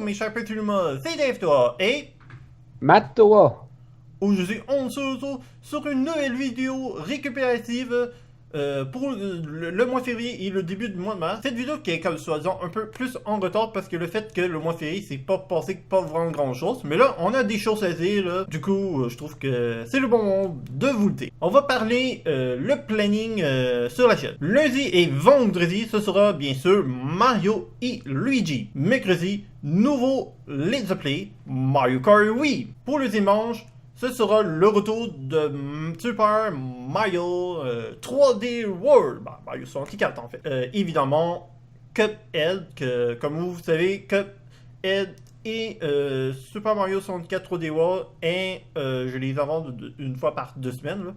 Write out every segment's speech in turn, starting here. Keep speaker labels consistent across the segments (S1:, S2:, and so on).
S1: mes chers petits humains, c'est Dave Toa et
S2: Matoa.
S1: aujourd'hui on se retrouve sur une nouvelle vidéo récupérative pour le mois de février et le début du mois de mars. Cette vidéo qui est comme soi-disant un peu plus en retard parce que le fait que le mois de février c'est pas passé pas vraiment grand chose. Mais là on a des choses à dire là. Du coup je trouve que c'est le bon moment de vous le dire. On va parler le planning sur la chaîne. Lundi et vendredi ce sera bien sûr Mario et Luigi. Mercredi, nouveau Let's Play Mario Kart Wii. Pour le dimanche, ce sera le retour de Super Mario 3D World. Bah, Mario 64 en fait. Évidemment, Cuphead, que comme vous savez, Cuphead et Super Mario 64 3D World, et je les avance une fois par 2 semaines, là,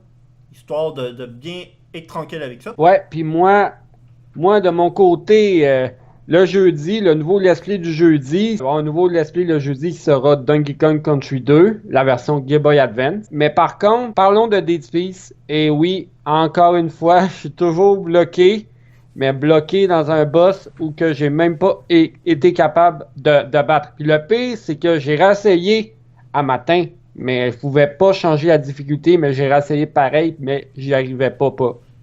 S1: histoire de bien être tranquille avec ça.
S2: Ouais, puis moi de mon côté, le jeudi, le nouveau Let's Play du jeudi, il va y avoir un nouveau Let's Play le jeudi qui sera Donkey Kong Country 2, la version Game Boy Advance. Mais par contre, parlons de Dead Space. Et oui, encore une fois, je suis toujours bloqué, mais bloqué dans un boss où que j'ai même pas été capable de battre. Puis le pire, c'est que j'ai réessayé à matin, mais je pouvais pas changer la difficulté, mais j'ai réessayé pareil, mais j'y arrivais pas.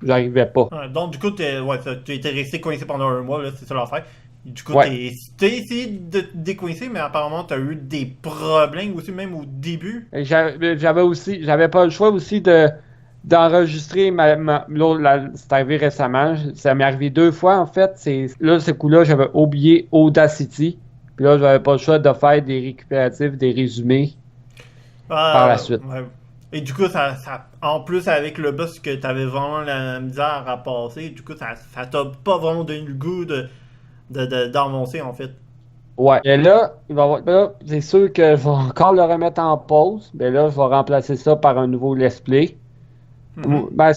S2: J'arrivais pas.
S1: Ouais, donc, du coup, tu étais resté coincé pendant un mois, là, c'est ça l'affaire. Du coup,
S2: Ouais.
S1: t'as essayé de te décoincer, mais apparemment, t'as eu des problèmes aussi, même au début.
S2: J'avais pas le choix aussi d'enregistrer c'est arrivé récemment. Ça m'est arrivé 2 fois, en fait. Là, ce coup-là, j'avais oublié Audacity. Puis là, j'avais pas le choix de faire des récupératifs, des résumés par la suite.
S1: Ouais. Et du coup, en plus, avec le boss que t'avais vraiment la misère à passer, du coup, ça t'a pas vraiment donné le goût d'avancer, en fait.
S2: Ouais. Et là, là, c'est sûr que je vais encore le remettre en pause. Mais là, je vais remplacer ça par un nouveau Let's Play.
S1: Mhm.
S2: Ben,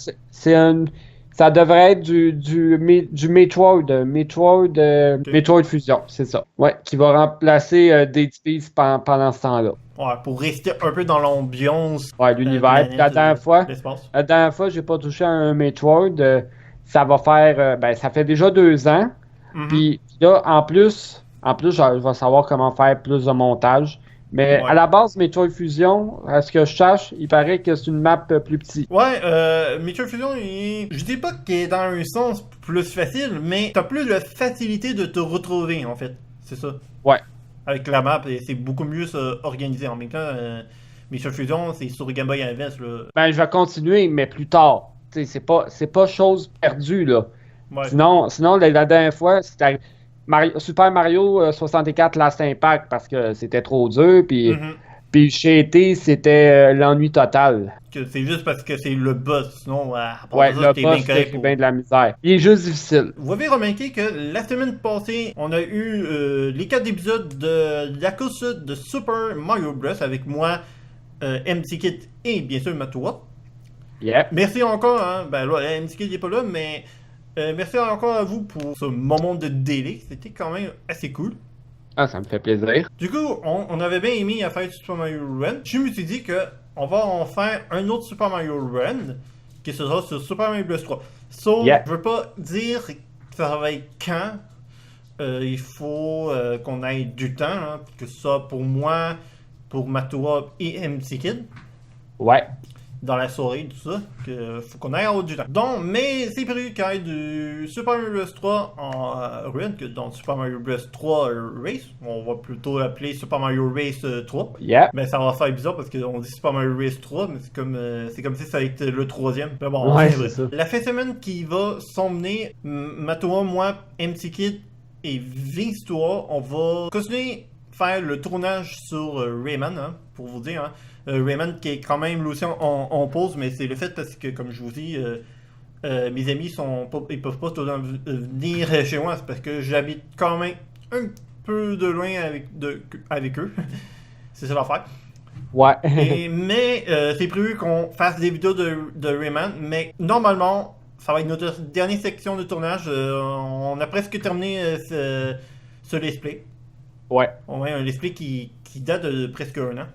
S2: ça devrait être du Metroid,
S1: Ok.
S2: Metroid Fusion, c'est ça. Ouais, qui va remplacer Dead Space pendant ce temps-là.
S1: Ouais, pour rester un peu dans l'ambiance
S2: Ouais,
S1: de
S2: l'univers. Puis
S1: l'espace.
S2: la dernière fois, j'ai pas touché à un Metroid. Ça va faire, ben, ça fait déjà 2 ans.
S1: Mhm.
S2: Puis là, en plus, je vais savoir comment faire plus de montage. Mais à
S1: Ouais.
S2: la base, Metroid Fusion, à ce que je sache, il paraît que c'est une map plus petite.
S1: Ouais, Metroid Fusion, je dis pas qu'il est dans un sens plus facile, mais t'as plus de facilité de te retrouver, en fait. C'est ça.
S2: Ouais.
S1: Avec la map, et c'est beaucoup mieux organisé. En même temps, Metroid Fusion, c'est sur Game Boy Advance, là.
S2: Ben, je vais continuer, mais plus tard. Tu sais, c'est pas chose perdue, là.
S1: Ouais.
S2: Sinon la dernière fois, c'était Super Mario 64 Last Impact parce que c'était trop dur,
S1: Mhm.
S2: puis chez été, c'était l'ennui total.
S1: Que c'est juste parce que c'est le boss. Sinon, à part de
S2: Ouais,
S1: ça,
S2: le
S1: t'es bien
S2: boss, là,
S1: correct
S2: j'ai
S1: pour.
S2: bien de la misère. Il est juste difficile.
S1: Vous avez remarqué que la semaine passée, on a eu les 4 épisodes de la course de Super Mario Bros. Avec moi, MC Kit et bien sûr Matoa.
S2: Yeah.
S1: Merci encore, hein. Ben là, MC Kit n'est pas là, mais merci encore à vous pour ce moment de délai. C'était quand même assez cool.
S2: Ah, ça me fait plaisir.
S1: Du coup, on avait bien aimé à faire Super Mario Run. Je me suis dit que on va en faire un autre Super Mario Run qui sera sur Super Mario Bros 3. So,
S2: Yeah.
S1: je veux pas dire que ça va être quand. Il faut qu'on ait du temps, hein, que ça pour moi, pour Matoa et MC Kid
S2: Ouais.
S1: dans la soirée, tout ça, que faut qu'on aille en du temps. Donc, mais c'est prévu qu'il y ait du Super Mario Bros 3 en run, que dans Super Mario Bros 3 Race, on va plutôt l'appeler Super Mario Race 3.
S2: Yeah.
S1: Mais ça va faire bizarre parce qu'on dit Super Mario Race 3, mais c'est comme si ça allait être le troisième. Mais bon,
S2: Ouais,
S1: c'est
S2: c'est
S1: vrai.
S2: ça.
S1: La fin de semaine qui va s'emmener, Matoa, moi, MC Kid et Vince Toa, on va continuer faire le tournage sur Rayman, hein, pour vous dire, hein. Rayman qui est quand même lui aussi en pause, mais c'est le fait parce que, comme je vous dis, mes amis ils peuvent pas tout le temps venir chez moi, c'est parce que j'habite quand même un peu de loin avec eux. C'est ça l'affaire.
S2: Ouais.
S1: Mais c'est prévu qu'on fasse des vidéos de Rayman, mais normalement, ça va être notre dernière section de tournage. On a presque terminé ce let's play.
S2: Ouais.
S1: Ouais, un let's play qui date de presque un an.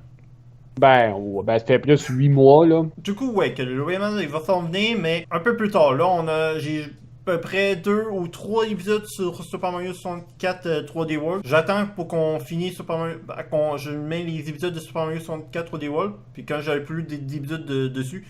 S2: Ben, ouais, ben, ça fait plus 8 mois, là.
S1: Du coup, ouais, que le Rayman il va s'en venir, mais un peu plus tard. Là, peu près 2 ou 3 épisodes sur Super Mario 64 3D World. J'attends pour qu'on finisse Super Mario, qu'on je mets les épisodes de Super Mario 64 3D World, puis quand j'aurai plus d'épisodes dessus,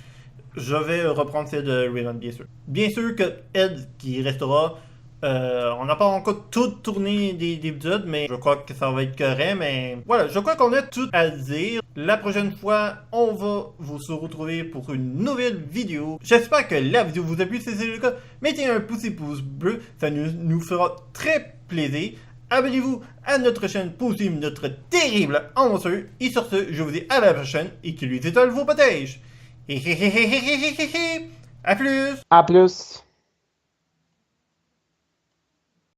S1: je vais reprendre celle de Rayman, bien sûr. Bien sûr que Ed qui restera. On n'a pas encore tout tourné des épisodes, mais je crois que ça va être correct. Mais voilà, je crois qu'on a tout à dire. La prochaine fois, on va vous se retrouver pour une nouvelle vidéo. J'espère que la vidéo vous a plu. Si c'est le cas, mettez un pouce bleu, ça nous fera très plaisir. Abonnez-vous à notre chaîne pour suivre notre terrible aventure. Et sur ce, je vous dis à la prochaine et que les étoiles vous protègent. À plus!
S2: À plus!